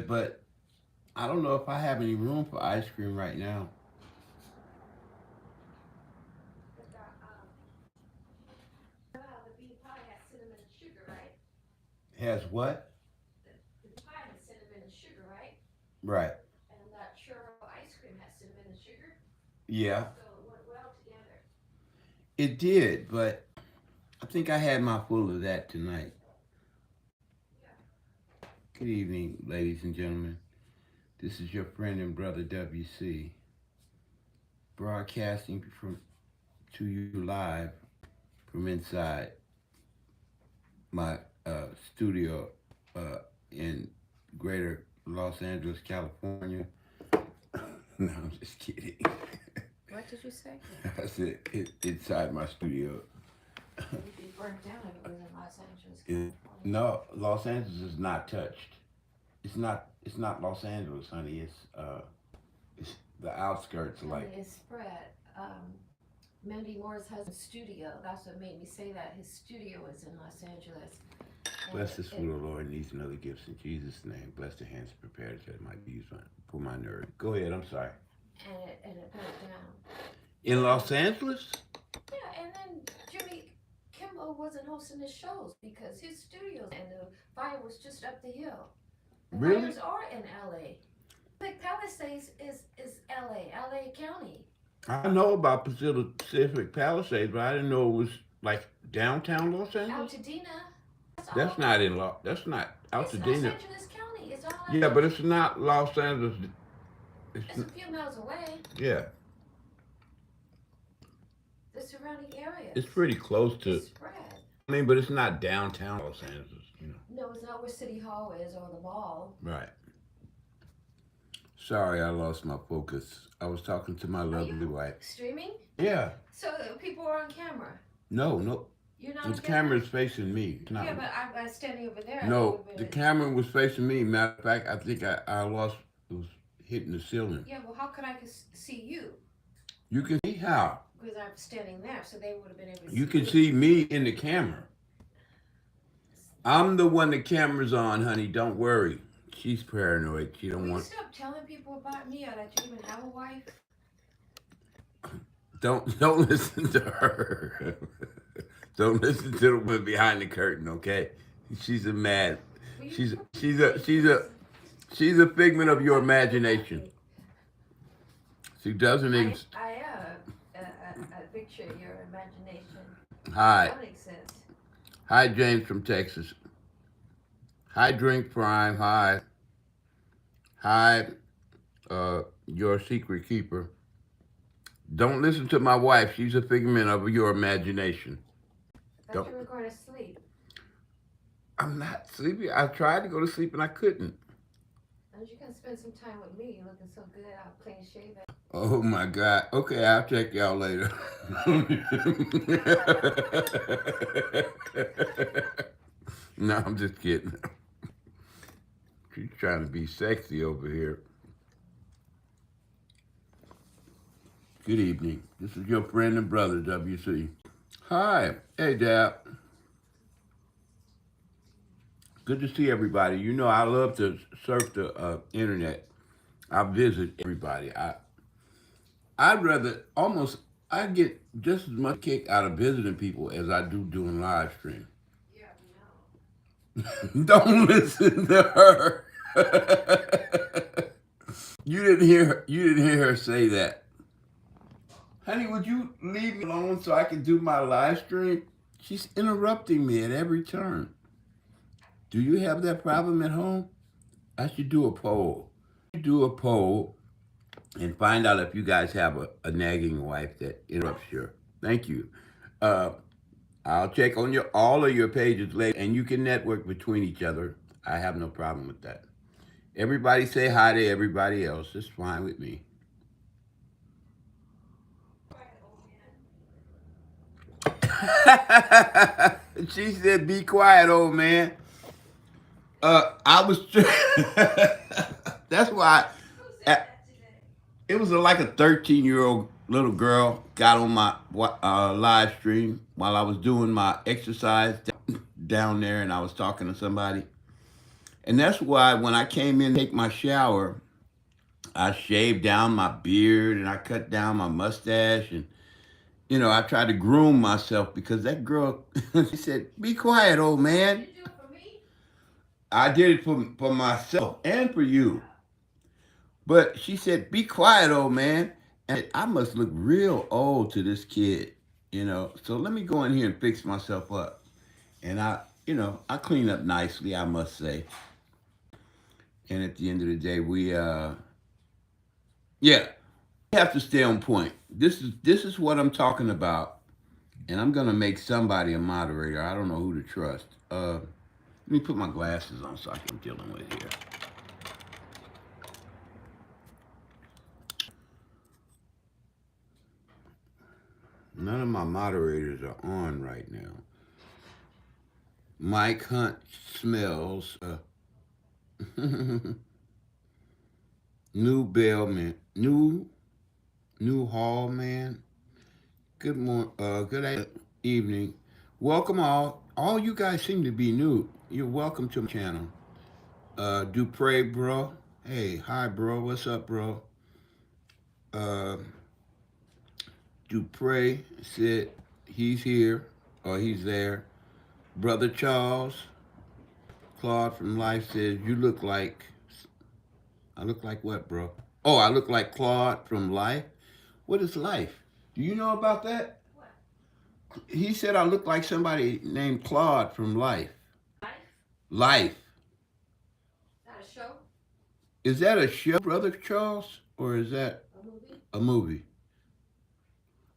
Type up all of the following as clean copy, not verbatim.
but I don't know if I have any room for ice cream right now. But the bean pie has cinnamon and sugar, right? Has what? The pie has cinnamon and sugar, right? Right. And I'm not sure how ice cream has cinnamon and sugar, Yeah, so it went well together. it did, but I think I had my full of that tonight. Yeah. Good evening, ladies and gentlemen. This is your friend and brother W.C. broadcasting from to you live from inside my studio in Greater Los Angeles, California. No, I'm just kidding. What did you say? I said inside my studio. It would be burnt down if it was in Los Angeles, It, California. no, Los Angeles is not touched. It's not. It's not Los Angeles, honey. It's the outskirts, And like. it's spread. Mandy Moore's husband's studio. That's what made me say that. His studio is in Los Angeles. Bless the food of the Lord and these and other gifts in Jesus' name. Bless the hands prepared that might be used for my nerve. Go ahead. I'm sorry. And it burnt down. In Los Angeles? Yeah, and then Jimmy Kimmel wasn't hosting his shows because his studios and the fire was just up the hill. The Really? fires are in LA. Pacific Palisades is LA County. I know about Pacific Palisades, but I didn't know it was like downtown Los Angeles. Altadena. That's not in Los. That's not It's Los Altadena. Angeles County. It's all Yeah, but it's not Los Angeles. It's a few miles away. Yeah, The surrounding areas. it's pretty close to. It's spread. I mean, but it's not downtown Los Angeles. No, it's not where City Hall is or the mall. Right. Sorry, I lost my focus. I was talking to my lovely wife. Streaming? Yeah. So people are on camera. No. You're not The on camera? camera's facing me. It's not. Yeah, but I'm standing over there. No, the camera was facing me. Matter of fact, I think I lost. It was hitting the ceiling. Yeah, well, how could I see you? You can see how. Because I'm standing there, so they would have been able to see You can see me in the camera. I'm the one the camera's on, honey. Don't worry. She's paranoid. She don't Will you want. stop telling people about me or that you even have a wife? Don't listen to her. Don't listen to the one behind the curtain, okay? She's a mad. She's a figment of your imagination. She doesn't even. I a picture of your imagination. Hi. That makes sense. Hi, James from Texas. Hi, Drink Prime. Hi. Hi, your secret keeper. Don't listen to my wife. She's a figment of your imagination. I thought you were going to sleep. I'm not sleepy. I tried to go to sleep and I couldn't. And you can spend some time with me. You're looking so good. I'll clean shave it. Oh my God. Okay, I'll check y'all later. No, I'm just kidding. She's trying to be sexy over here. Good evening. This is your friend and brother, W.C. Hi. Hey, Dad. Good to see everybody. You know, I love to surf the internet. I visit everybody. I'd rather I get just as much kick out of visiting people as I do doing live stream. Yeah, no. Don't listen to her. You didn't hear her say that. Honey, would you leave me alone so I can do my live stream? She's interrupting me at every turn. Do you have that problem at home? I should do a poll. Do a poll and find out if you guys have a nagging wife that interrupts you. Thank you. I'll check on all of your pages later, and you can network between each other. I have no problem with that. Everybody say hi to everybody else. It's fine with me. She said, "Be quiet, old man." I was. That's why. It was like a 13-year-old little girl got on my live stream while I was doing my exercise down there, and I was talking to somebody. And that's why when I came in to take my shower, I shaved down my beard and I cut down my mustache and I tried to groom myself because that girl she said, "Be quiet, old man." Did you do it for me? I did it for myself and for you. But she said, "Be quiet, old man." And I must look real old to this kid. So let me go in here and fix myself up. And I clean up nicely, I must say. And at the end of the day, yeah, we have to stay on point. This is what I'm talking about, and I'm gonna make somebody a moderator. I don't know who to trust. Let me put my glasses on so I can dealing with here. None of my moderators are on right now. Mike Hunt smells. New Bellman, new Hall man. Good morning. Good evening. Welcome all. All you guys seem to be new. You're welcome to my channel. Dupre, bro. Hey, hi, bro. What's up, bro? Uh, Dupre said he's here or he's there. Brother Charles, Claude from Life says you look like. I look like what, bro? Oh, I look like Claude from Life. What is Life? Do you know about that? What? He said I look like somebody named Claude from Life. Life? Life. Not a show? Is that a show, Brother Charles? Or is that A movie? a movie?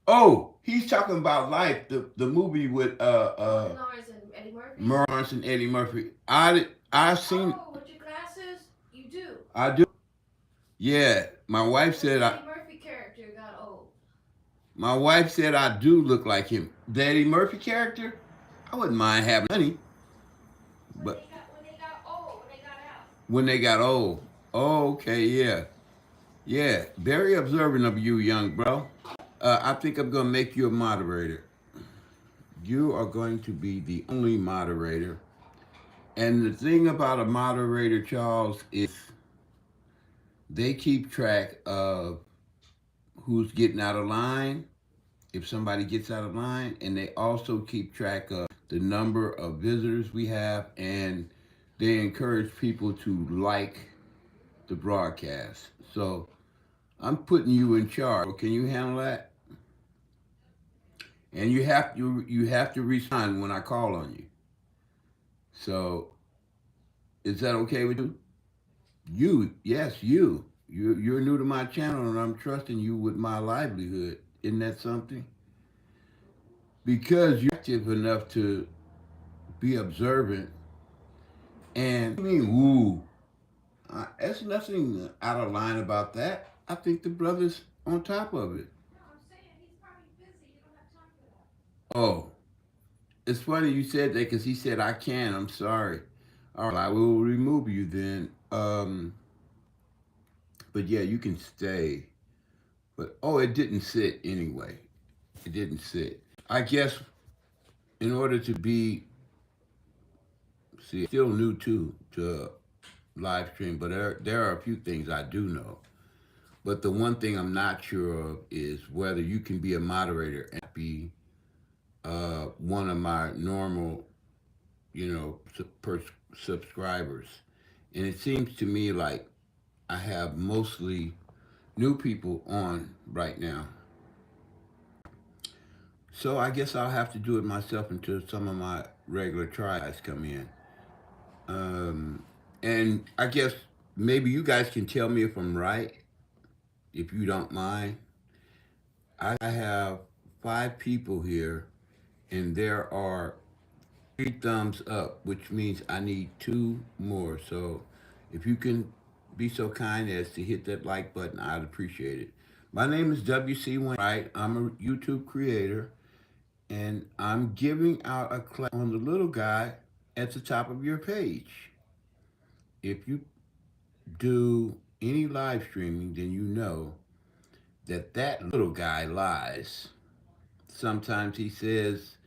Oh, he's talking about Life, the movie with Lawrence and Eddie Murphy? Lawrence and Eddie Murphy. I seen. Oh, with your glasses? You do? I do. Yeah, my wife said the I. Eddie Murphy character got old. My wife said I do look like him. The Eddie Murphy character, I wouldn't mind having money, but When they got old, when they got out. when they got old. Oh, okay, yeah. Yeah, very observant of you, young bro. I think I'm going to make you a moderator. You are going to be the only moderator. And the thing about a moderator, Charles, is they keep track of who's getting out of line, if somebody gets out of line, and they also keep track of the number of visitors we have, and they encourage people to like the broadcast. So I'm putting you in charge. Can you handle that? And you have to respond when I call on you. So is that okay with you? Yes, you. You're new to my channel, and I'm trusting you with my livelihood. Isn't that something? Because you're active enough to be observant. And I mean, woo. There's nothing out of line about that. I think the brother's on top of it. No, I'm saying he's probably busy. He don't have time for that. Oh, it's funny you said that because he said I can. I'm sorry. All right, I will remove you then. But yeah, you can stay. But it didn't sit anyway. It didn't sit. I guess in order to be, still new to live stream, but there are a few things I do know. But the one thing I'm not sure of is whether you can be a moderator and be one of my normal, subscribers. And it seems to me like I have mostly new people on right now. So I guess I'll have to do it myself until some of my regular tries come in. And I guess maybe you guys can tell me if I'm right, if you don't mind. I have 5 people here, and there are 3 thumbs up, which means I need 2 more. So if you can be so kind as to hit that like button, I'd appreciate it. My name is W.C.Wainwright. I'm a YouTube creator, and I'm giving out a class on the little guy at the top of your page. If you do any live streaming, then you know that little guy lies. Sometimes he says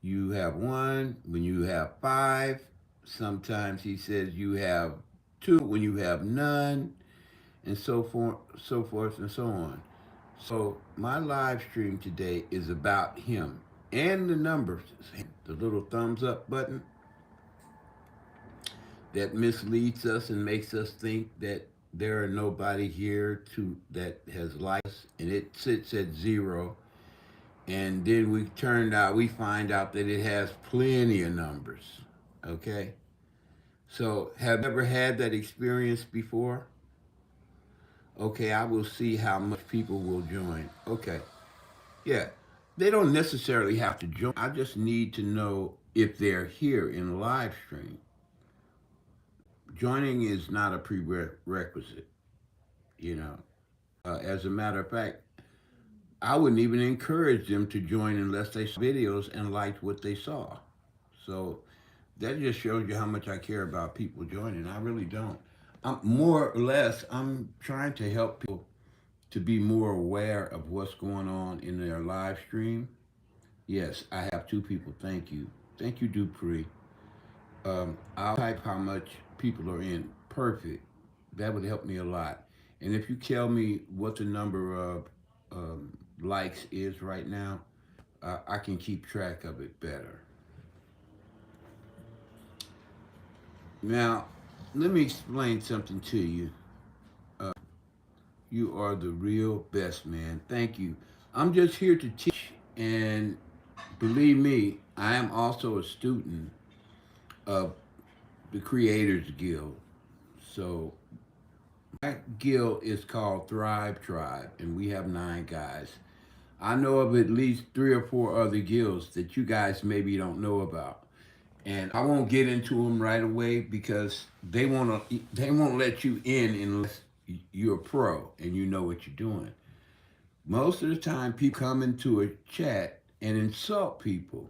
you have 1 when you have 5. Sometimes he says you have two when you have none, and so forth and so on. So my live stream today is about him and the numbers, the little thumbs up button that misleads us and makes us think that there are nobody here to that has liked us, and it sits at zero. And then we find out that it has plenty of numbers. Okay, so have you ever had that experience before? Okay, I will see how much people will join. Okay, yeah, they don't necessarily have to join. I just need to know if they're here in the live stream. Joining is not a prerequisite, you know. As a matter of fact, I wouldn't even encourage them to join unless they saw videos and liked what they saw. So that just shows you how much I care about people joining. I really don't. I'm more or less I'm trying to help people to be more aware of what's going on in their live stream. Yes, I have two people. Thank you. Thank you, Dupree. I'll type how much people are in. Perfect. That would help me a lot. And if you tell me what the number of likes is right now, I can keep track of it better. Now, let me explain something to you. You are the real best, man. Thank you. I'm just here to teach, and believe me, I am also a student of the Creators Guild. So my guild is called Thrive Tribe, and we have 9 guys. I know of at least 3 or 4 other guilds that you guys maybe don't know about, and I won't get into them right away because they won't let you in unless you're a pro and you know what you're doing. Most of the time, people come into a chat and insult people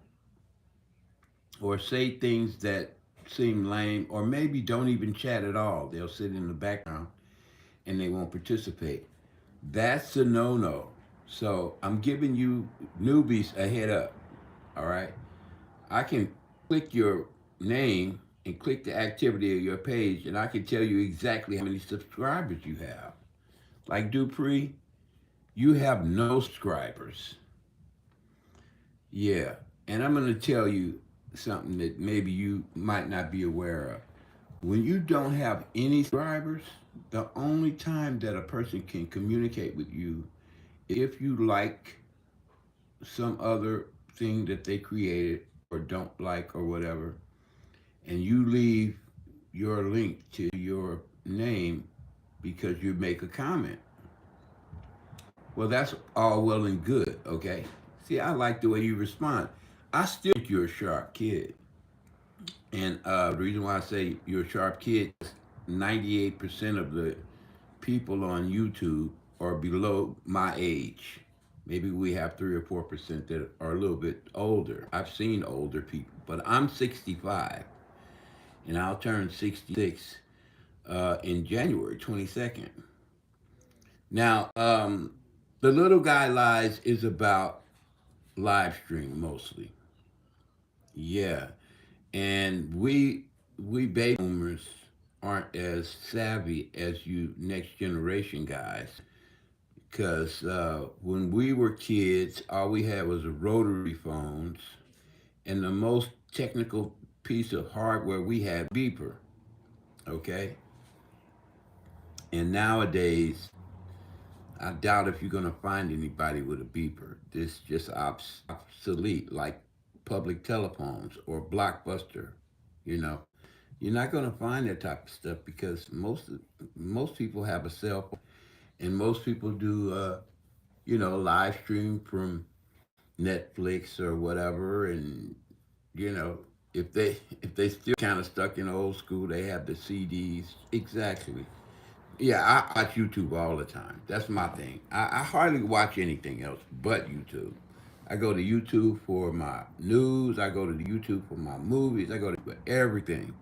or say things that seem lame, or maybe don't even chat at all. They'll sit in the background and they won't participate. That's a no no. So I'm giving you newbies a head up. All right. I can click your name and click the activity of your page, and I can tell you exactly how many subscribers you have. Like Dupree, you have no subscribers. Yeah. And I'm going to tell you something that maybe you might not be aware of. When you don't have any subscribers, the only time that a person can communicate with you if you like some other thing that they created or don't like or whatever, and you leave your link to your name because you make a comment. Well, that's all well and good, okay? See, I like the way you respond. I still think you're a sharp kid. And the reason why I say you're a sharp kid is 98% of the people on YouTube are below my age. Maybe we have 3 or 4% that are a little bit older. I've seen older people, but I'm 65 and I'll turn 66 in January 22nd. Now, the little guy lies is about live stream mostly. Yeah, and we baby boomers aren't as savvy as you next generation guys. Because when we were kids, all we had was rotary phones, and the most technical piece of hardware we had beeper. Okay, and nowadays, I doubt if you're gonna find anybody with a beeper. This just obsolete, like public telephones or Blockbuster. You know, you're not gonna find that type of stuff because most people have a cell phone, and most people do live stream from Netflix or whatever, and you know, if they still kind of stuck in old school, they have the CDs. Exactly. Yeah, I watch YouTube all the time. That's my thing. I hardly watch anything else but YouTube. I go to YouTube for my news. I go to YouTube for my movies. I go to for everything.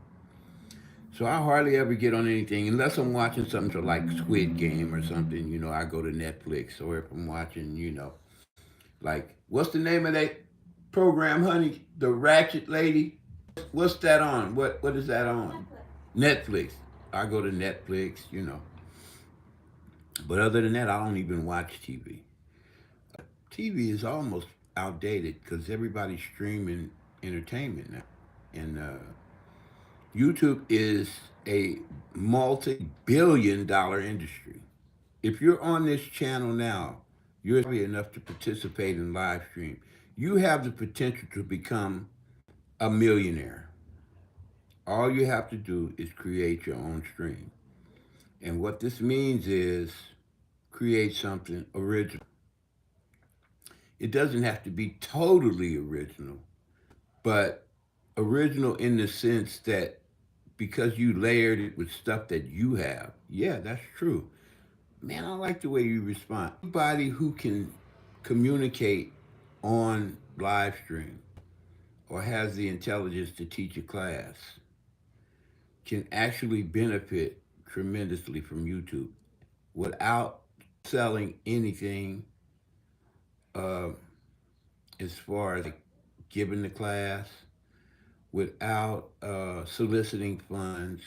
So I hardly ever get on anything unless I'm watching something like Squid Game or something. I go to Netflix, or if I'm watching, like what's the name of that program, honey? The Ratchet Lady. What's that on? What is that on? Netflix. Netflix. I go to Netflix, you know. But other than that, I don't even watch TV. TV is almost outdated because everybody's streaming entertainment now. And YouTube is a multi-billion-dollar industry. If you're on this channel now, you're happy enough to participate in live stream. You have the potential to become a millionaire. All you have to do is create your own stream. And what this means is create something original. It doesn't have to be totally original, but original in the sense that because you layered it with stuff that you have. Yeah, that's true. Man, I like the way you respond. Anybody who can communicate on live stream or has the intelligence to teach a class can actually benefit tremendously from YouTube without selling anything uh, as far as like giving the class, without soliciting funds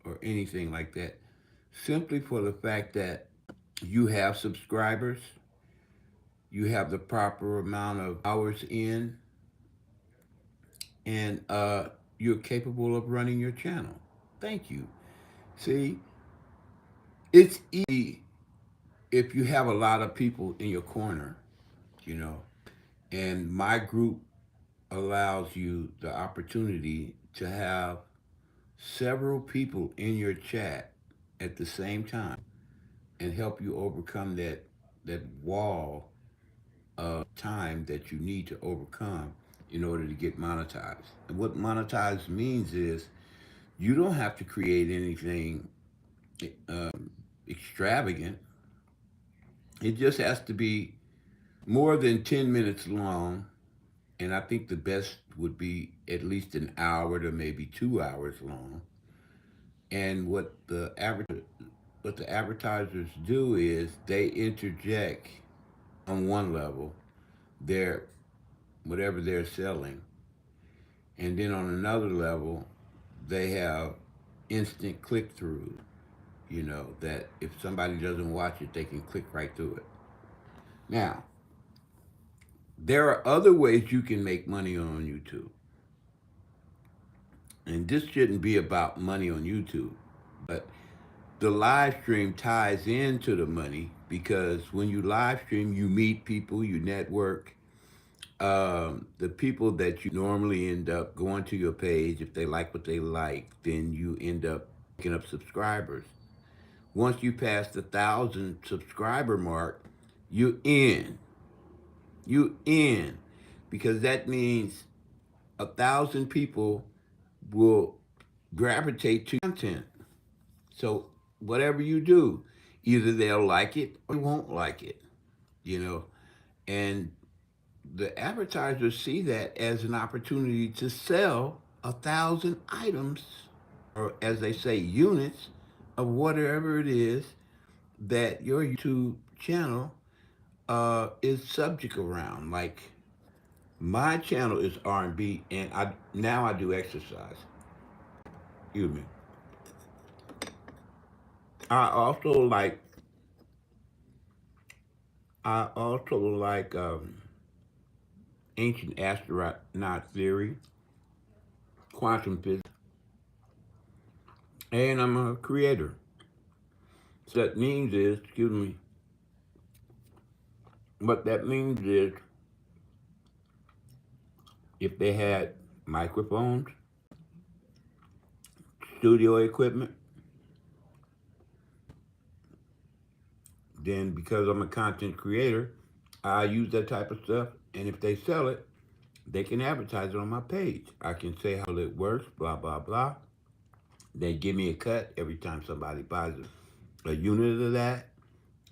or anything like that. Simply for the fact that you have subscribers, you have the proper amount of hours in, and you're capable of running your channel. Thank you. See, it's easy if you have a lot of people in your corner, you know, and my group allows you the opportunity to have several people in your chat at the same time and help you overcome that wall of time that you need to overcome in order to get monetized. And what monetized means is you don't have to create anything extravagant. It just has to be more than 10 minutes long. And I think the best would be at least an hour to maybe 2 hours long. And what the advertisers do is they interject on one level their whatever they're selling, and then on another level they have instant click through. You know that if somebody doesn't watch it, they can click right through it. Now, there are other ways you can make money on YouTube, and this shouldn't be about money on YouTube, but the live stream ties into the money because when you live stream, you meet people, you network. The people that you normally end up going to your page, if they like what they like, then you end up picking up subscribers. Once you pass the 1,000 subscriber mark, you in. You in. Because that means 1,000 people will gravitate to content. So whatever you do, either they'll like it or they won't like it, you know. And the advertisers see that as an opportunity to sell 1,000 items, or as they say, units of whatever it is that your YouTube channel is subject around. Like my channel is R&B, and I do exercise. Excuse me. I also like I also like ancient astronaut theory, quantum physics, and I'm a creator. So that means is, excuse me, what that means is if they had microphones, studio equipment, then because I'm a content creator, I use that type of stuff. And if they sell it, they can advertise it on my page. I can say how it works, blah, blah, blah. They give me a cut every time somebody buys a unit of that.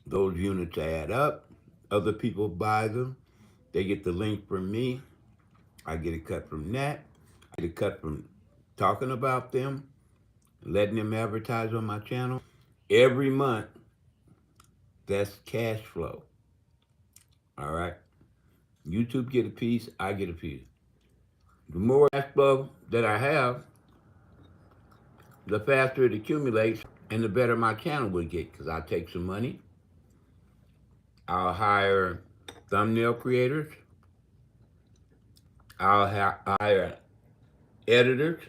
Those units add up. Other people buy them. They get the link from me. I get a cut from that. I get a cut from talking about them, letting them advertise on my channel. Every month, that's cash flow. All right. YouTube get a piece, I get a piece. The more cash flow that I have, the faster it accumulates and the better my channel will get because I'll take some money. I'll hire thumbnail creators. I'll hire editors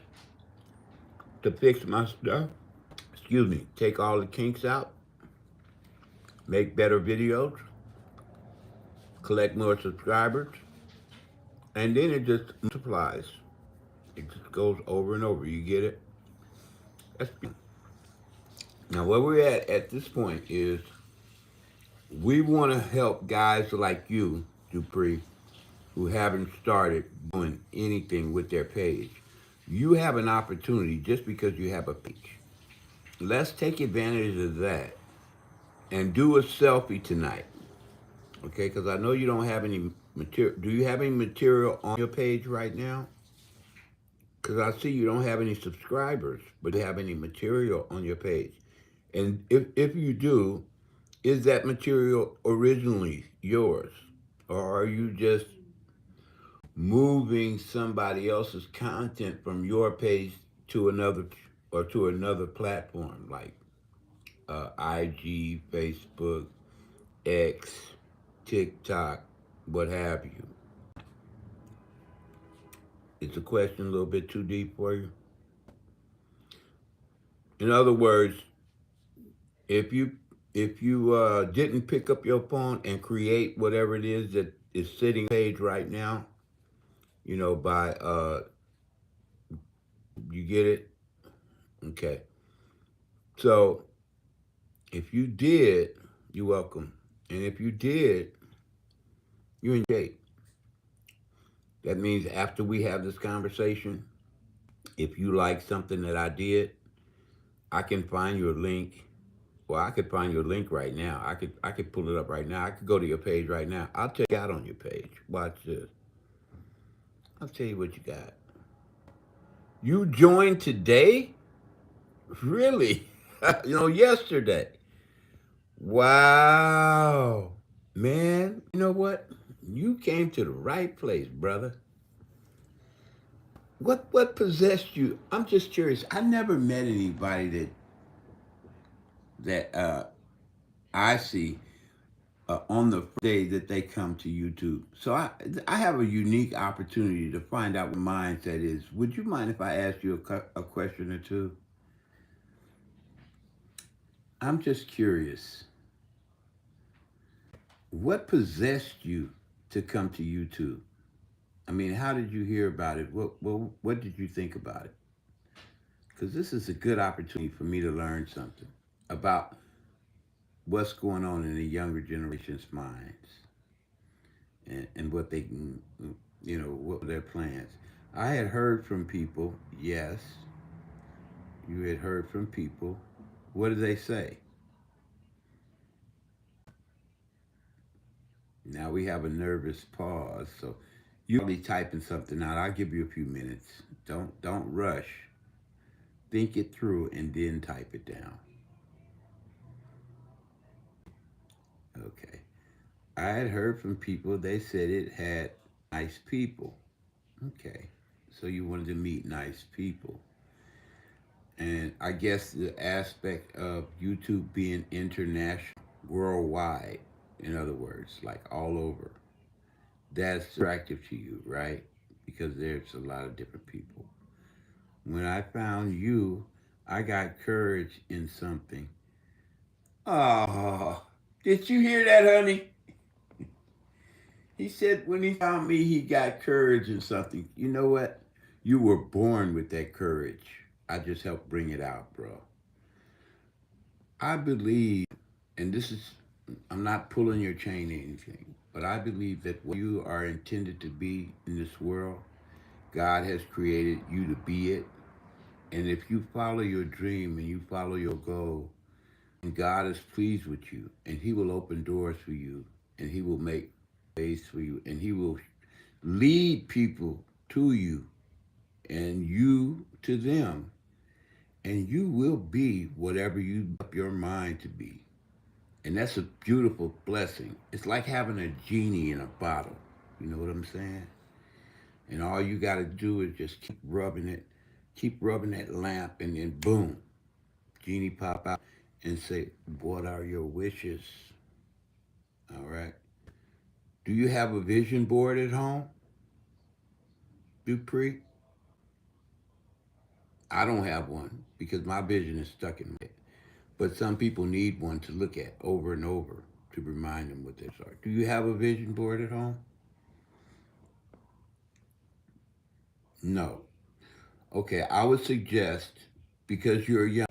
to fix my stuff. Excuse me, take all the kinks out, make better videos, collect more subscribers, and then it just multiplies. It just goes over and over. You get it? That's now where we're at this point is we want to help guys like you, Dupree, who haven't started doing anything with their page. You have an opportunity just because you have a page. Let's take advantage of that and do a selfie tonight. Okay, because I know you don't have any material. Do you have any material on your page right now? Because I see you don't have any subscribers, but do you have any material on your page? And if you do, is that material originally yours? Or are you just moving somebody else's content from your page to another or to another platform like IG, Facebook, X, TikTok, what have you? Is the question a little bit too deep for you? In other words, if you didn't pick up your phone and create whatever it is that is sitting on the page right now, by you get it? Okay. So if you did, you're welcome. And if you did, you're in shape. That means after we have this conversation, if you like something that I did, I can find your link. Well, I could find your link right now. I could pull it up right now. I could go to your page right now. I'll tell you out on your page. Watch this. I'll tell you what you got. You joined today? Really? Yesterday. Wow. Man, you know what? You came to the right place, brother. What possessed you? I'm just curious. I never met anybody that I see on the day that they come to YouTube. So I have a unique opportunity to find out what mindset is. Would you mind if I asked you a question or two? I'm just curious. What possessed you to come to YouTube? I mean, how did you hear about it? What did you think about it? Because this is a good opportunity for me to learn something about what's going on in the younger generation's minds and what they can, what their plans. I had heard from people, yes, you had heard from people. What did they say? Now we have a nervous pause, so you're probably typing something out. I'll give you a few minutes. Don't rush. Think it through and then type it down. Okay. I had heard from people, they said it had nice people. Okay. So you wanted to meet nice people. And I guess the aspect of YouTube being international, worldwide, in other words, like all over, that's attractive to you, right? Because there's a lot of different people. When I found you, I got courage in something. Oh, did you hear that, honey? He said when he found me, he got courage in something. You know what? You were born with that courage. I just helped bring it out, bro. I believe, and this is, I'm not pulling your chain or anything, but I believe that what you are intended to be in this world, God has created you to be it. And if you follow your dream and you follow your goal, and God is pleased with you, and He will open doors for you, and He will make ways for you, and He will lead people to you, and you to them, and you will be whatever you up your mind to be. And that's a beautiful blessing. It's like having a genie in a bottle. You know what I'm saying? And all you got to do is just keep rubbing that lamp, and then boom, genie pop out and say, "What are your wishes?" All right. Do you have a vision board at home, Dupree? I don't have one because my vision is stuck in my head. But some people need one to look at over and over to remind them what they are. Do you have a vision board at home? No. Okay, I would suggest, because you're young,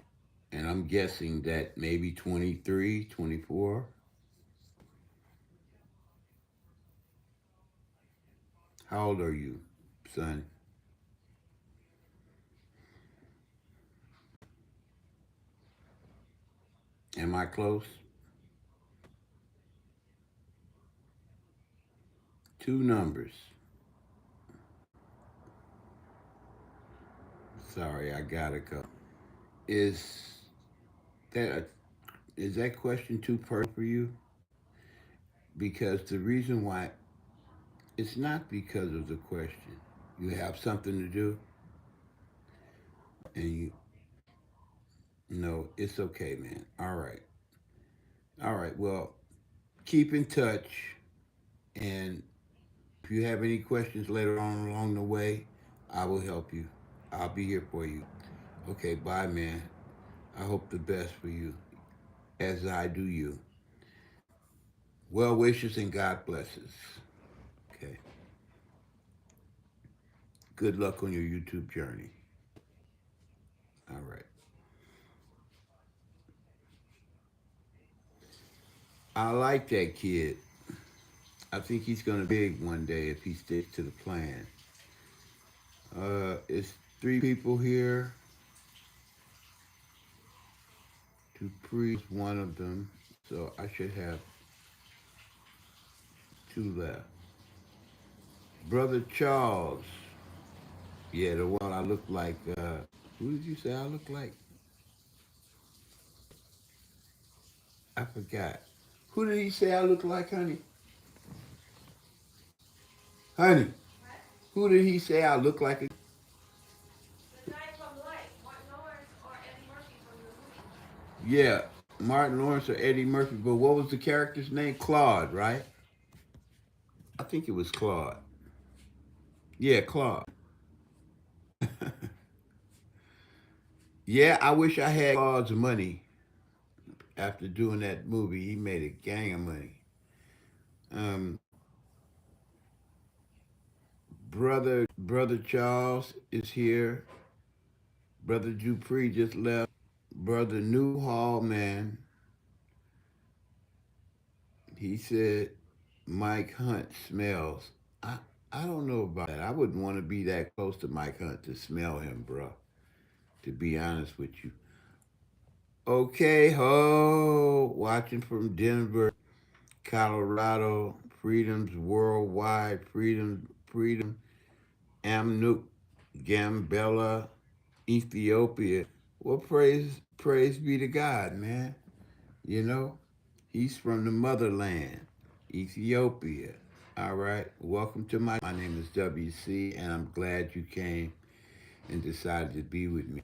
and I'm guessing that maybe 23, 24. How old are you, son? Am I close? Two numbers. Sorry, I gotta go. Is that is that question too personal for you? Because the reason why, it's not because of the question. You have something to do, and you no, it's okay, man. All right, all right. Well, keep in touch, and if you have any questions later on along the way, I will help you. I'll be here for you. Okay, bye, man. I hope the best for you, as I do you. Well wishes and God blesses. Okay. Good luck on your YouTube journey. All right. I like that kid. I think he's going to be big one day if he sticks to the plan. It's three people here. Dupree's one of them. So I should have two left. Brother Charles. Yeah, the one I look like. Who did you say I look like? I forgot. Who did he say I look like, honey? Honey, who did he say I look like? Yeah, Martin Lawrence or Eddie Murphy. But what was the character's name? Claude, right? I think it was Claude. Yeah, Claude. Yeah, I wish I had Claude's money after doing that movie. He made a gang of money. Um, brother Charles is here. Brother Dupree just left. Brother Newhall, man, he said Mike Hunt smells. I I don't know about that. I wouldn't want to be that close to Mike Hunt to smell him, bro. To be honest with you. Okay, ho, watching from Denver, Colorado, freedoms worldwide, freedom, Amnuk, Gambella, Ethiopia. Well, praise be to God, man. You know, he's from the motherland, Ethiopia. All right, welcome to my name is W.C., and I'm glad you came and decided to be with me,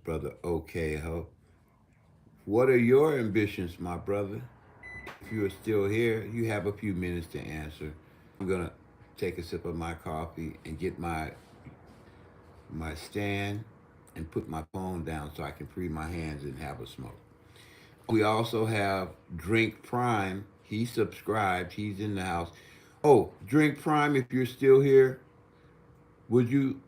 brother. Okay, ho. What are your ambitions, my brother? If you are still here, you have a few minutes to answer. I'm gonna take a sip of my coffee and get my stand and put my phone down so I can free my hands and have a smoke. We also have Drink Prime. He subscribed. He's in the house. Oh, Drink Prime, if you're still here, would you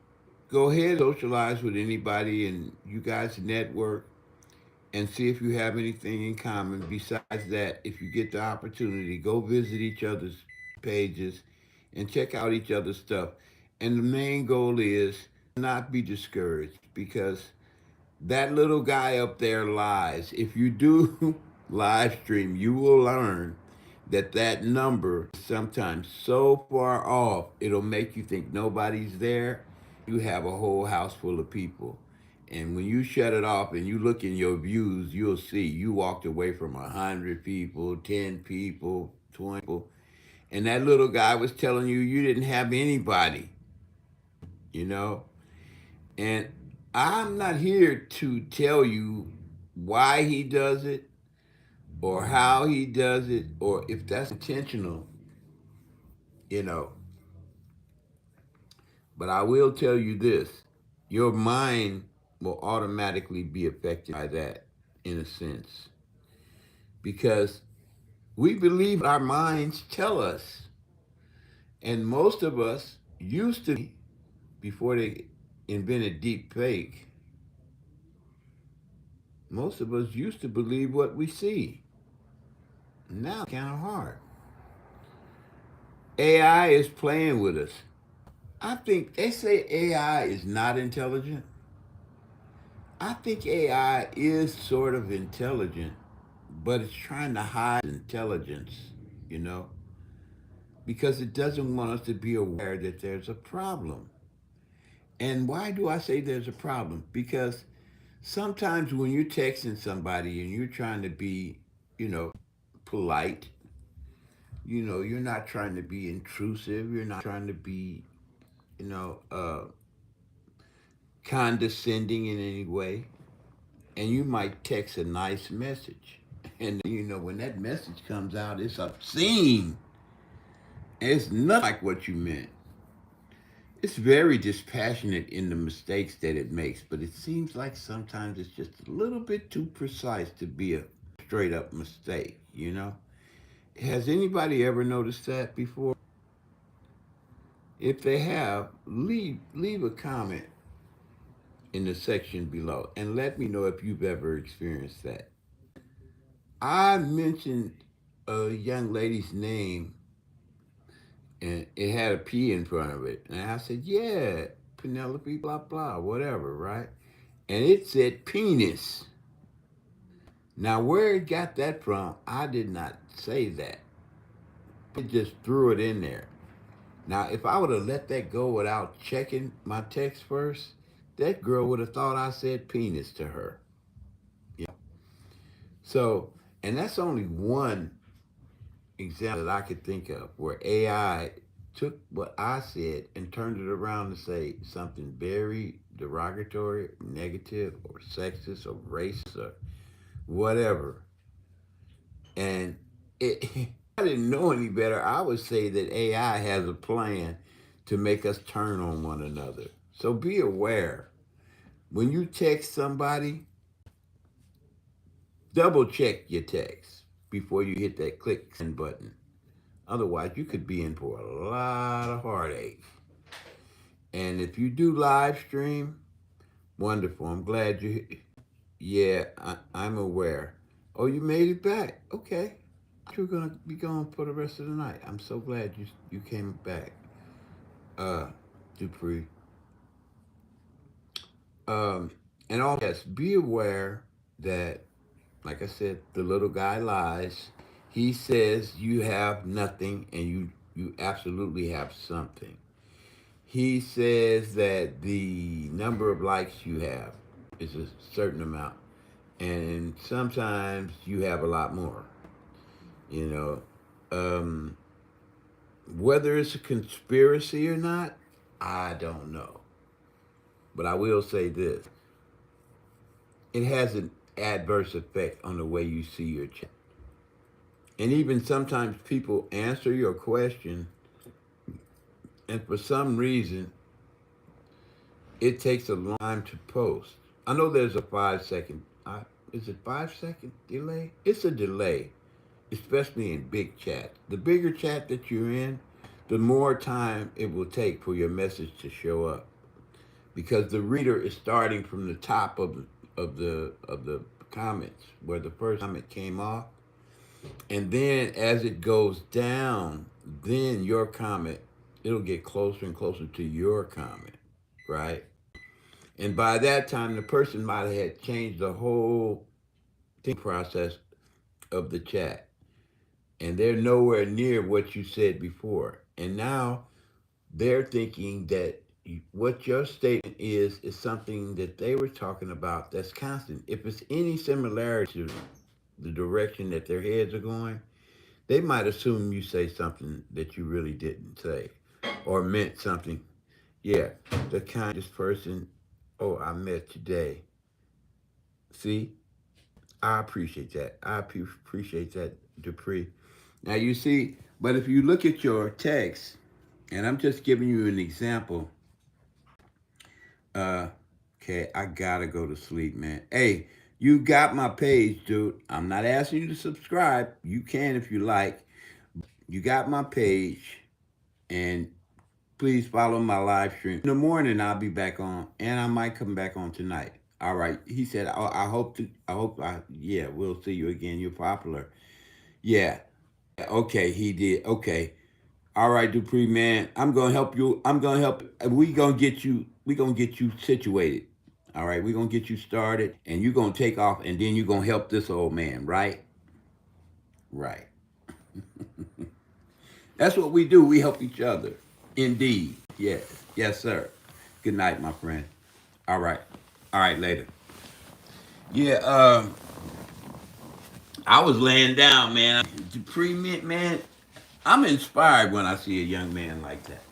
go ahead and socialize with anybody and you guys network and see if you have anything in common. Besides that, if you get the opportunity, go visit each other's pages and check out each other's stuff. And the main goal is not be discouraged because that little guy up there lies. If you do live stream, you will learn that that number is sometimes so far off, it'll make you think nobody's there. You have a whole house full of people. And when you shut it off and you look in your views, you'll see you walked away from 100 people, 10 people, 20 people. And that little guy was telling you you didn't have anybody, you know? And I'm not here to tell you why he does it or how he does it or if that's intentional, you know. But I will tell you this, your mind will automatically be affected by that in a sense because we believe our minds tell us. And most of us used to, before they invented deep fake, most of us used to believe what we see. Now it's kind of hard. AI is playing with us. I think they say AI is not intelligent. I think AI is sort of intelligent, but it's trying to hide intelligence, you know, because it doesn't want us to be aware that there's a problem. And why do I say there's a problem? Because sometimes when you're texting somebody and you're trying to be, you know, polite, you know, you're not trying to be intrusive, you're not trying to be, you know, condescending in any way, and you might text a nice message. And, you know, when that message comes out, it's obscene. It's not like what you meant. It's very dispassionate in the mistakes that it makes, but it seems like sometimes it's just a little bit too precise to be a straight up mistake, you know? Has anybody ever noticed that before? If they have, leave a comment in the section below and let me know if you've ever experienced that. I mentioned a young lady's name and it had a P in front of it. And I said, yeah, Penelope, blah, blah, whatever, right? And it said penis. Now, where it got that from, I did not say that. It just threw it in there. Now, if I would have let that go without checking my text first, that girl would have thought I said penis to her. Yeah. So, and that's only one example that I could think of where AI took what I said and turned it around to say something very derogatory, negative, or sexist, or racist, or whatever. And it, I didn't know any better. I would say that AI has a plan to make us turn on one another. So be aware. When you text somebody, double check your text before you hit that click send button. Otherwise, you could be in for a lot of heartache. And if you do live stream, wonderful. I'm glad you. Yeah, I'm aware. Oh, you made it back. Okay. You're gonna be gone for the rest of the night. I'm so glad you came back, uh, Dupree. And all yes, be aware that, like I said, the little guy lies. He says you have nothing, and you absolutely have something. He says that the number of likes you have is a certain amount, and sometimes you have a lot more. You know, um, whether it's a conspiracy or not, I don't know. But I will say this: it has an adverse effect on the way you see your chat, and even sometimes people answer your question, and for some reason, it takes a long time to post. I know there's a 5 second. Is it 5 second delay? It's a delay, especially in big chat. The bigger chat that you're in, the more time it will take for your message to show up, because the reader is starting from the top of the comments where the first comment came off, and then as it goes down, then your comment, it'll get closer and closer to your comment, right? And by that time, the person might have had changed the whole thinking process of the chat. And they're nowhere near what you said before. And now they're thinking that what your statement is something that they were talking about that's constant. If it's any similarity to the direction that their heads are going, they might assume you say something that you really didn't say or meant something. Yeah, the kindest person, oh, I met today. See, I appreciate that. Appreciate that, Dupree. Now, you see, but if you look at your text, and I'm just giving you an example, uh, okay, I gotta go to sleep, man. Hey, you got my page, dude. I'm not asking you to subscribe. You can if you like. You got my page, and please follow my live stream. In the morning, I'll be back on, and I might come back on tonight. All right. He said, I hope to, yeah, we'll see you again. You're popular. Yeah. Okay, he did. Okay. All right, Dupree, man. I'm gonna help you. I'm gonna help. We gonna get you. We gonna get you situated. All right. We gonna get you started, and you gonna take off, and then you gonna help this old man. Right. Right. That's what we do. We help each other. Indeed. Yes. Yes, sir. Good night, my friend. All right. All right, later. Yeah, I was laying down, man. Dupree, man, I'm inspired when I see a young man like that.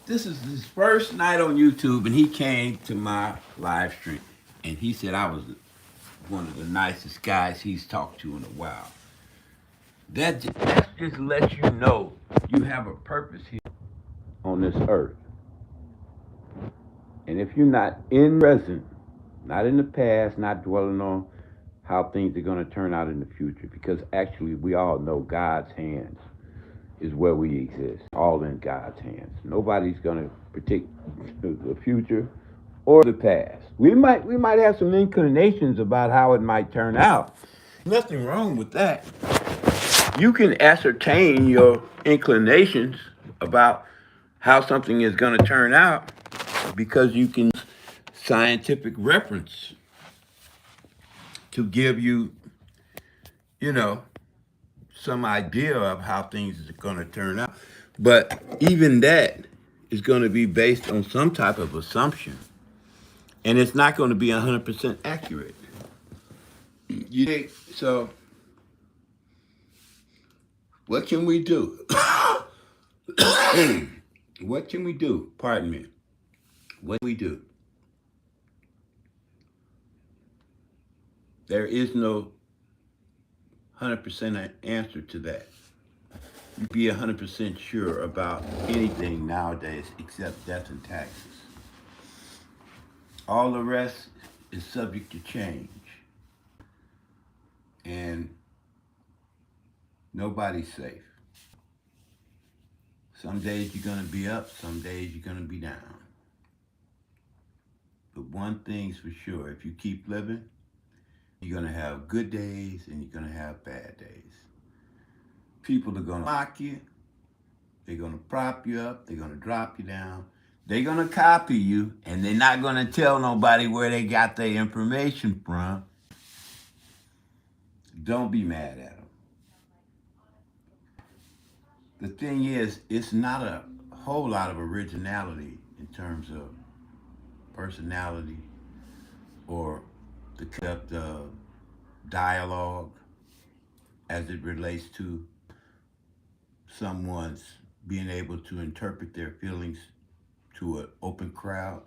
This is his first night on YouTube, and he came to my live stream, and he said I was one of the nicest guys he's talked to in a while. That just lets you know you have a purpose here on this earth. And if you're not in present, not in the past, not dwelling on how things are going to turn out in the future, because actually we all know God's hands is where we exist, all in God's hands. Nobody's going to predict the future or the past. We might have some inclinations about how it might turn out. Nothing wrong with that. You can ascertain your inclinations about how something is going to turn out because you can scientific reference to give you, you know, some idea of how things are going to turn out. But even that is going to be based on some type of assumption. And it's not going to be 100% accurate. You think? So, what can we do? What can we do? Pardon me. What can we do? There is no 100% answer to that. You be 100% sure about anything nowadays except death and taxes. All the rest is subject to change. And nobody's safe. Some days you're going to be up, some days you're going to be down. But one thing's for sure, if you keep living, you're going to have good days and you're going to have bad days. People are going to mock you, they're going to prop you up, they're going to drop you down. They're going to copy you, and they're not going to tell nobody where they got their information from. Don't be mad at them. The thing is, it's not a whole lot of originality in terms of personality or the concept of dialogue as it relates to someone's being able to interpret their feelings to an open crowd.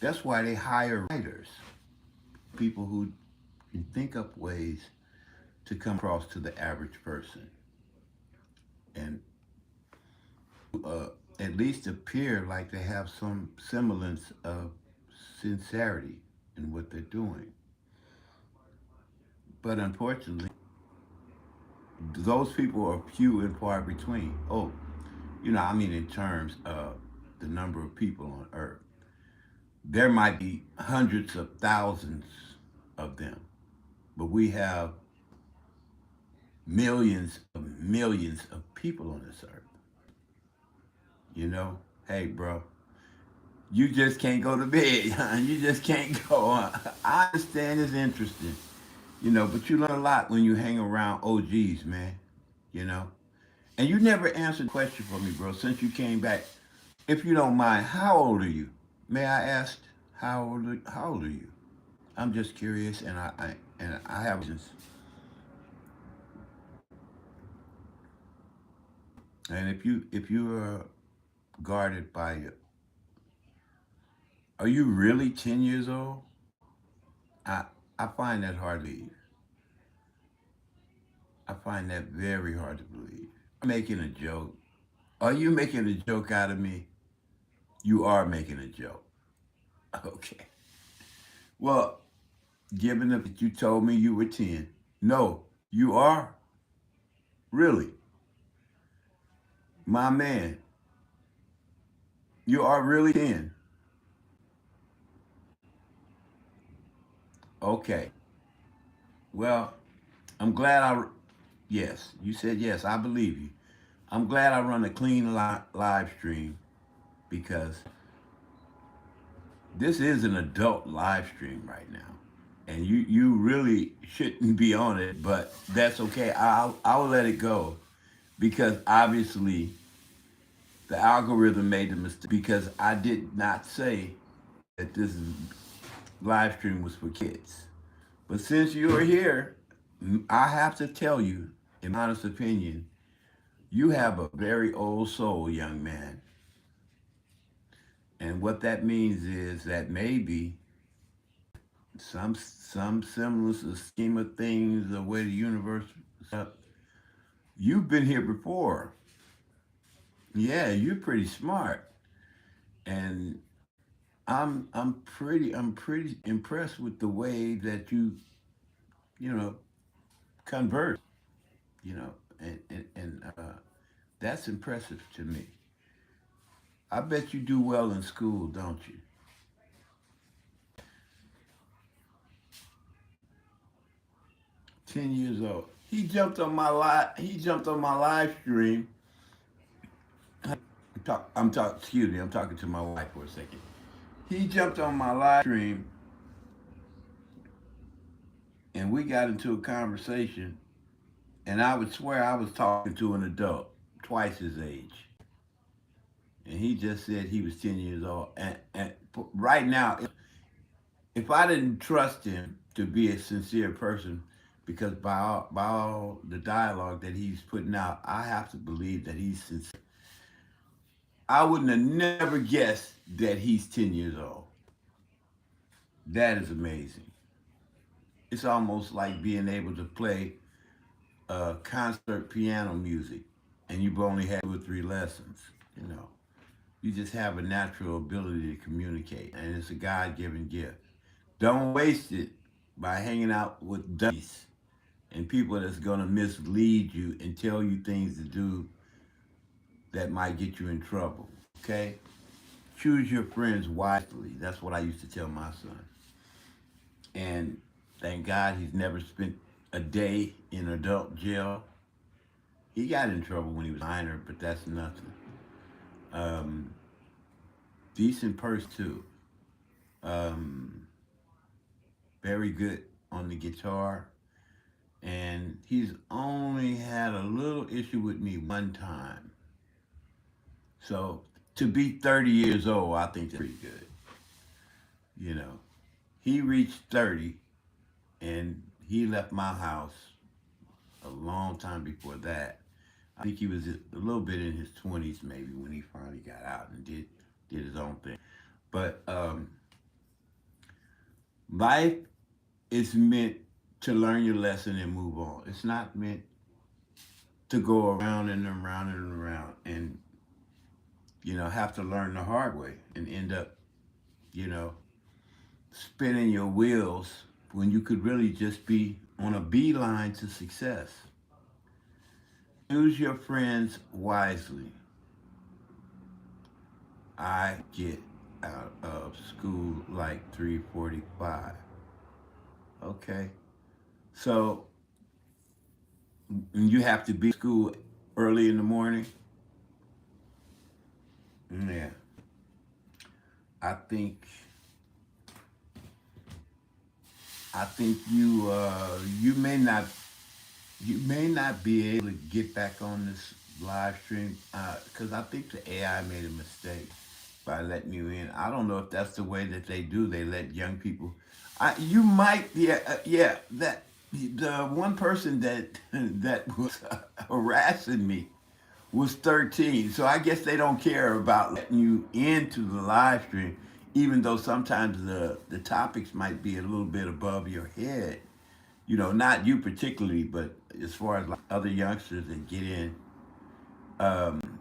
That's why they hire writers, people who can think up ways to come across to the average person and at least appear like they have some semblance of sincerity in what they're doing. But unfortunately, those people are few and far between. Oh, I mean in terms of the number of people on earth. There might be hundreds of thousands of them, but we have millions of people on this earth. Hey, bro, you just can't go to bed. You just can't go. I understand it's interesting, but you learn a lot when you hang around OGs, man. You know, and you never answered the question for me, bro. Since you came back, if you don't mind, how old are you? May I ask how old are you? I'm just curious, and I have And if you are guarded by your, are you really 10 years old? I I find that hard to believe. I find that very hard to believe. Making a joke. Are you making a joke out of me? You are making a joke. Okay. Well, given that you told me you were 10, no, you are really my man. You are really 10. Okay. Well, I'm glad yes, you said yes, I believe you. I'm glad I run a clean live stream because this is an adult live stream right now. And you really shouldn't be on it, but that's okay. I'll let it go because obviously the algorithm made the mistake because I did not say that this live stream was for kids. But since you are here, I have to tell you, in my honest opinion, you have a very old soul, young man. And what that means is that maybe some semblance of scheme of things, the way the universe is up, you've been here before. Yeah, you're pretty smart. And I'm pretty impressed with the way that you know converse, and that's impressive to me. I bet you do well in school, don't you? 10 years old. He jumped on my live stream. Excuse me, I'm talking to my wife for a second. He jumped on my live stream and we got into a conversation, and I would swear I was talking to an adult twice his age. And he just said he was 10 years old. And right now, if I didn't trust him to be a sincere person, because by all the dialogue that he's putting out, I have to believe that he's sincere. I wouldn't have never guessed that he's 10 years old. That is amazing. It's almost like being able to play concert piano music and you've only had 2 or 3 lessons. You know, you just have a natural ability to communicate, and it's a God given gift. Don't waste it by hanging out with dummies and people that's going to mislead you and tell you things to do that might get you in trouble. Okay? Choose your friends wisely. That's what I used to tell my son. And thank God he's never spent a day in adult jail. He got in trouble when he was minor, but that's nothing. Um, Decent person too. Um, Very good on the guitar, and he's only had a little issue with me one time. So to be 30 years old, I think that's pretty good. You know, he reached 30, and he left my house a long time before that. I think he was a little bit in his 20s maybe when he finally got out and did his own thing. But life is meant to learn your lesson and move on. It's not meant to go around and around and around and have to learn the hard way and end up you know spinning your wheels when you could really just be on a beeline to success. Choose your friends wisely. I get out of school like 3:45. Okay. So you have to be at school early in the morning. Yeah. I think you may not be able to get back on this live stream because I think the AI made a mistake by letting you in. I don't know if that's the way that they do. They let young people. You might, yeah, yeah. That the one person that that was harassing me was 13. So I guess they don't care about letting you into the live stream, even though sometimes the topics might be a little bit above your head. You know, not you particularly, but as far as like other youngsters that get in. Um,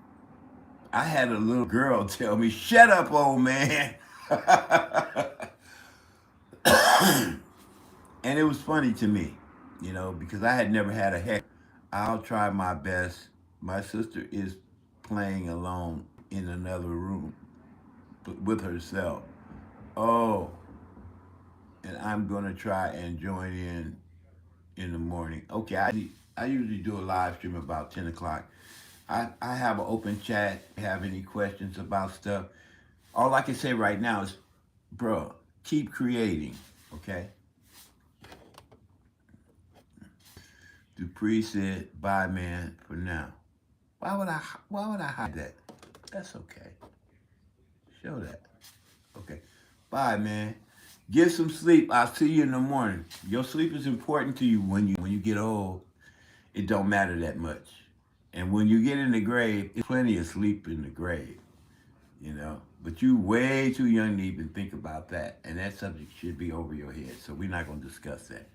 I had a little girl tell me, "Shut up, old man." And it was funny to me, you know, because I had never had a heck. I'll try my best. My sister is playing alone in another room with herself. Oh, and I'm gonna try and join in the morning. Okay, I usually do a live stream about 10 o'clock. I have an open chat. Have any questions about stuff? All I can say right now is, bro, keep creating. Okay. Dupree said, "Bye, man, for now." Why would I? Why would I hide that? That's okay. Show that. Okay. Bye, man. Get some sleep. I'll see you in the morning. Your sleep is important to you when you get old. It don't matter that much. And when you get in the grave, there's plenty of sleep in the grave, you know. But you way too young to even think about that. And that subject should be over your head. So we're not gonna discuss that.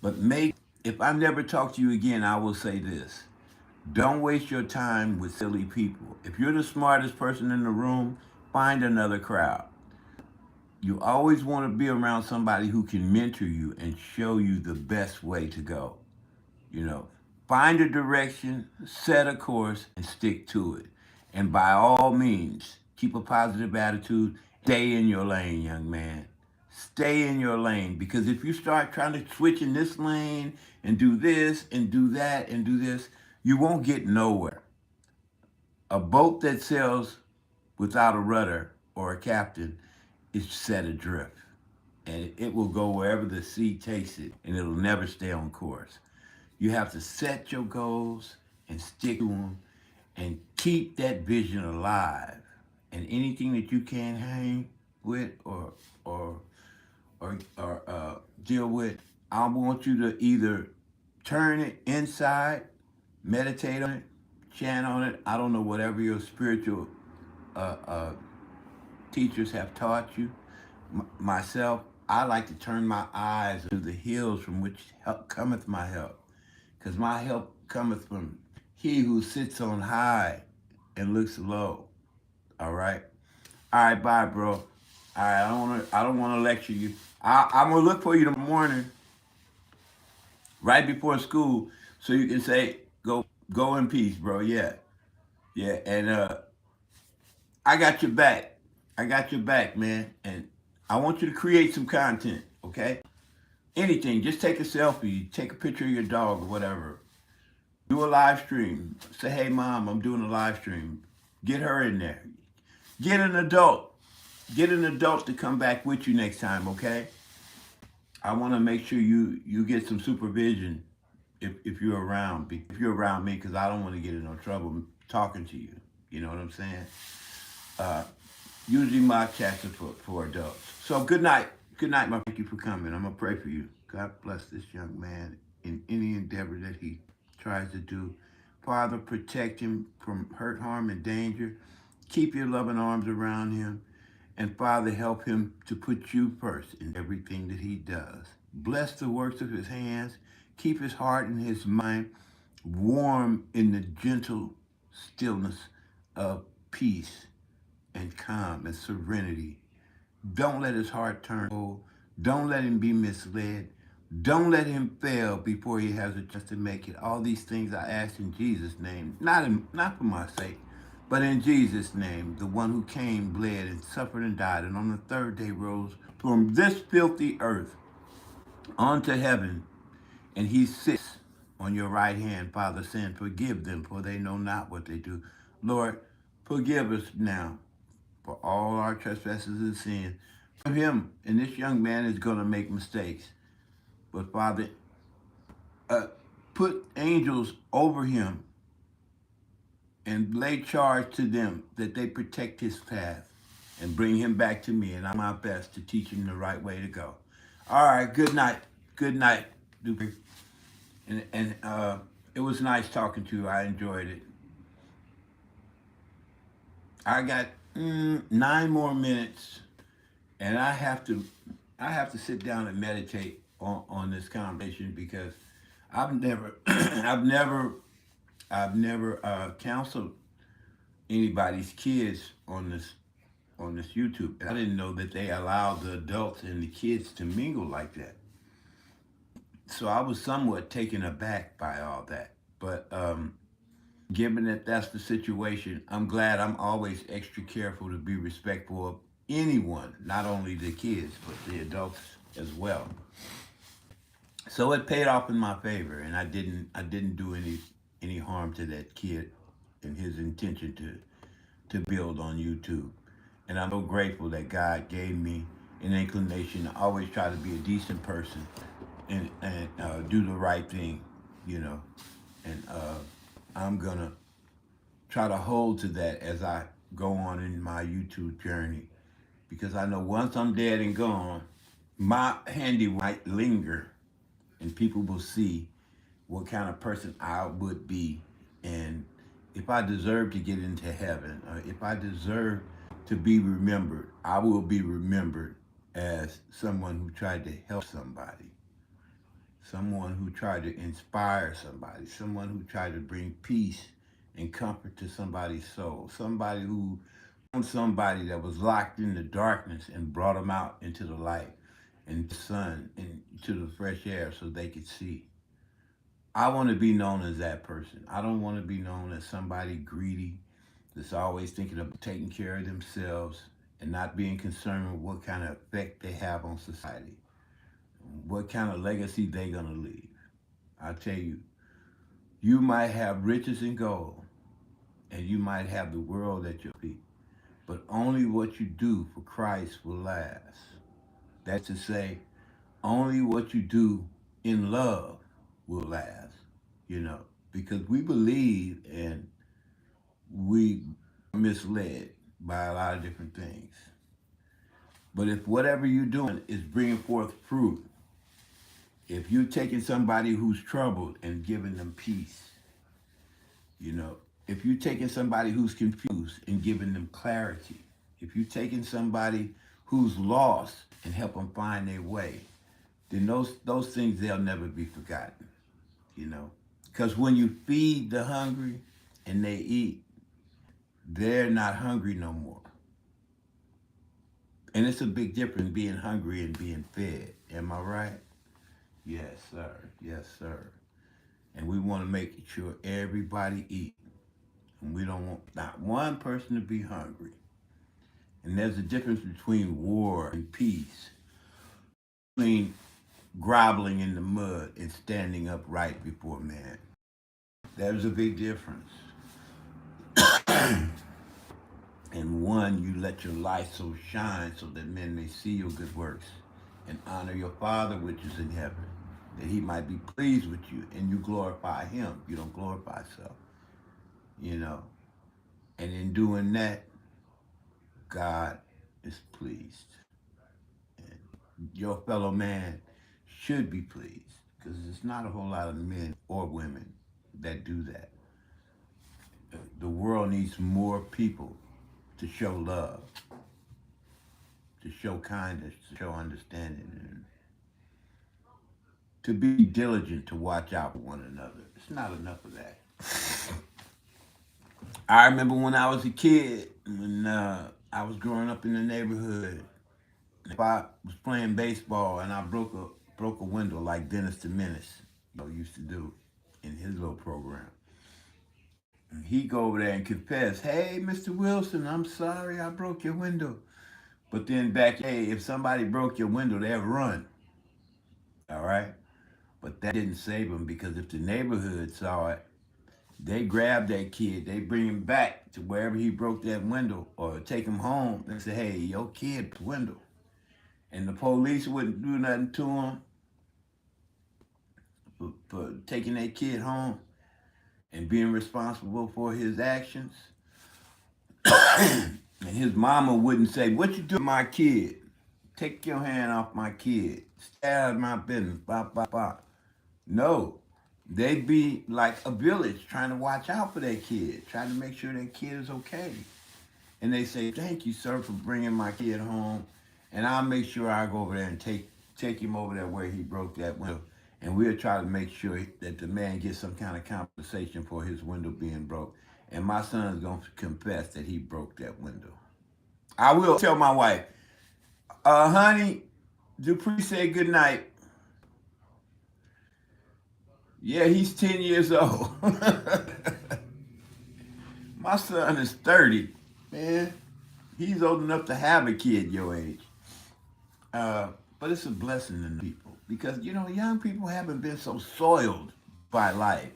But if I never talk to you again, I will say this. Don't waste your time with silly people. If you're the smartest person in the room, find another crowd. You always want to be around somebody who can mentor you and show you the best way to go. You know, find a direction, set a course, and stick to it. And by all means, keep a positive attitude. Stay in your lane, young man. Stay in your lane, because if you start trying to switch in this lane and do this and do that and do this, you won't get nowhere. A boat that sails without a rudder or a captain is set adrift, and it will go wherever the sea takes it, and it'll never stay on course. You have to set your goals and stick to them and keep that vision alive. And anything that you can't hang with or deal with, I want you to either turn it inside, meditate on it, chant on it. I don't know, whatever your spiritual uh, uh, teachers have taught you. Myself, I like to turn my eyes to the hills from which help cometh my help, because my help cometh from He who sits on high and looks low. All right. All right. Bye, bro. All right. I don't want to lecture you. I'm gonna look for you tomorrow morning, right before school, so you can say, Go in peace, bro." Yeah. Yeah. And I got your back. I got your back, man. And I want you to create some content. Okay. Anything. Just take a selfie. Take a picture of your dog or whatever. Do a live stream. Say, "Hey, mom, I'm doing a live stream." Get her in there. Get an adult. Get an adult to come back with you next time, okay? I want to make sure you get some supervision if you're around. If you're around me, because I don't want to get in no trouble talking to you. You know what I'm saying? Uh, Usually my chats are for adults. So good night. Good night, my. Thank you for coming. I'm going to pray for you. God bless this young man in any endeavor that he tries to do. Father, protect him from hurt, harm, and danger. Keep your loving arms around him. And Father, help him to put you first in everything that he does. Bless the works of his hands. Keep his heart and his mind warm in the gentle stillness of peace and calm and serenity. Don't let his heart turn cold. Don't let him be misled. Don't let him fail before he has a chance to make it. All these things I ask in Jesus' name, not for my sake, but in Jesus' name, the one who came, bled, and suffered and died, and on the third day rose from this filthy earth onto heaven, and he sits on your right hand, Father, saying, "Forgive them, for they know not what they do." Lord, forgive us now for all our trespasses and sins. For him, and this young man is going to make mistakes. But Father, uh, put angels over him and lay charge to them that they protect his path and bring him back to me. And I'm my best to teach him the right way to go. All right, good night. Good night, Duper. And it was nice talking to you. I enjoyed it. I got 9 more minutes, and I have to sit down and meditate on this conversation because I've never, I've never counseled anybody's kids on this YouTube. I didn't know that they allowed the adults and the kids to mingle like that. So I was somewhat taken aback by all that. But given that that's the situation, I'm glad I'm always extra careful to be respectful of anyone, not only the kids, but the adults as well. So it paid off in my favor, and I didn't do any harm to that kid and his intention to build on YouTube. And I'm so grateful that God gave me an inclination to always try to be a decent person and do the right thing, you know. And I'm gonna try to hold to that as I go on in my YouTube journey, because I know once I'm dead and gone, my handy might linger, and people will see what kind of person I would be, and if I deserve to get into heaven, or if I deserve to be remembered, I will be remembered as someone who tried to help somebody, someone who tried to inspire somebody, someone who tried to bring peace and comfort to somebody's soul, somebody who found somebody that was locked in the darkness and brought them out into the light and the sun and to the fresh air so they could see. I want to be known as that person. I don't want to be known as somebody greedy that's always thinking of taking care of themselves and not being concerned with what kind of effect they have on society, what kind of legacy they're going to leave. I tell you, you might have riches and gold, and you might have the world at your feet, but only what you do for Christ will last. That's to say, only what you do in love will last, you know, because we believe and we are misled by a lot of different things. But if whatever you're doing is bringing forth fruit, if you're taking somebody who's troubled and giving them peace, you know, if you're taking somebody who's confused and giving them clarity, if you're taking somebody who's lost and help them find their way, then those things, they'll never be forgotten, you know. Because when you feed the hungry and they eat, they're not hungry no more. And it's a big difference being hungry and being fed. Am I right? Yes, sir. Yes, sir. And we want to make sure everybody eat. And we don't want not one person to be hungry. And there's a difference between war and peace, between groveling in the mud and standing upright before man. There's a big difference. And one, you let your light so shine so that men may see your good works and honor your Father which is in heaven, that he might be pleased with you and you glorify him. You don't glorify yourself, you know. And in doing that, God is pleased. And your fellow man should be pleased, because there's not a whole lot of men or women that do that. The world needs more people to show love, to show kindness, to show understanding, and to be diligent to watch out for one another. It's not enough of that. I remember when I was a kid, when I was growing up in the neighborhood, if I was playing baseball and I broke a window like Dennis the Menace, used to do in his little program, and he'd go over there and confess, "Hey, Mr. Wilson, I'm sorry I broke your window." But then back, hey, if somebody broke your window, they'd run. All right? But that didn't save him, because if the neighborhood saw it, they grab that kid, they bring him back to wherever he broke that window, or take him home and say, "Hey, your kid's window." And the police wouldn't do nothing to him for taking that kid home and being responsible for his actions. And his mama wouldn't say, "What you do to my kid? Take your hand off my kid. Stay out of my business." Bop, bop, bop. No. They'd be like a village trying to watch out for that kid, trying to make sure that kid is okay. and they say, "Thank you, sir, for bringing my kid home," and I'll make sure I go over there and take him over there where he broke that window, and we'll try to make sure that the man gets some kind of compensation for his window being broke. And my son's gonna confess that he broke that window. I will tell my wife, honey, Dupree said good night. Yeah, he's 10 years old. My son is 30. Man, he's old enough to have a kid your age. But it's a blessing in people because, young people haven't been so soiled by life.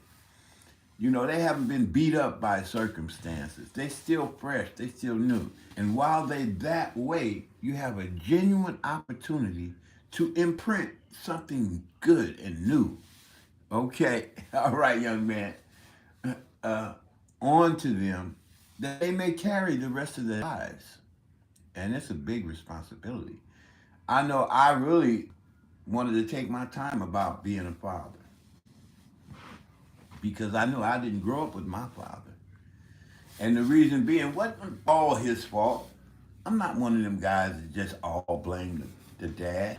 They haven't been beat up by circumstances. They still fresh. They still new. And while they that way, you have a genuine opportunity to imprint something good and new. Okay, all right, young man. On to them that they may carry the rest of their lives. And it's a big responsibility. I know I really wanted to take my time about being a father because I knew I didn't grow up with my father. And the reason being, wasn't all his fault. I'm not one of them guys that just all blame the dad.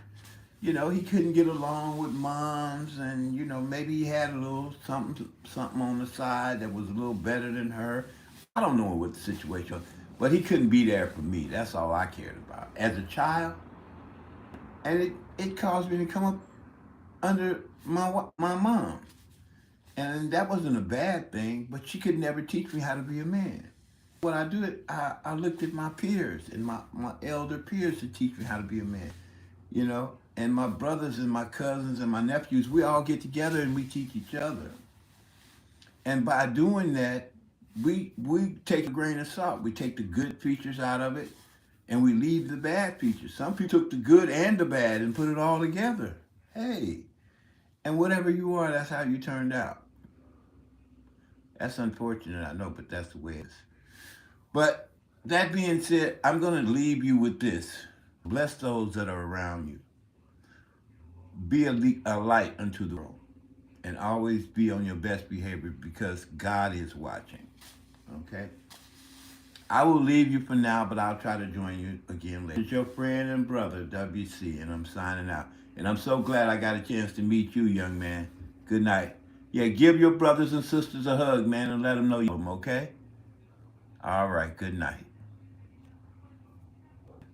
He couldn't get along with moms, and maybe he had a little something on the side that was a little better than her. I don't know what the situation was, but he couldn't be there for me. That's all I cared about as a child, and it caused me to come up under my mom, and that wasn't a bad thing. But she could never teach me how to be a man. What I do, I looked at my peers and my elder peers to teach me how to be a man. And my brothers and my cousins and my nephews, we all get together and we teach each other. And by doing that, we take a grain of salt. We take the good features out of it and we leave the bad features. Some people took the good and the bad and put it all together. Hey, and whatever you are, that's how you turned out. That's unfortunate, I know, but that's the way it is. But that being said, I'm going to leave you with this. Bless those that are around you. Be a light unto the world. And always be on your best behavior because God is watching. Okay? I will leave you for now, but I'll try to join you again later. It's your friend and brother, W.C., and I'm signing out. And I'm so glad I got a chance to meet you, young man. Good night. Yeah, give your brothers and sisters a hug, man, and let them know you love them, okay? All right, good night.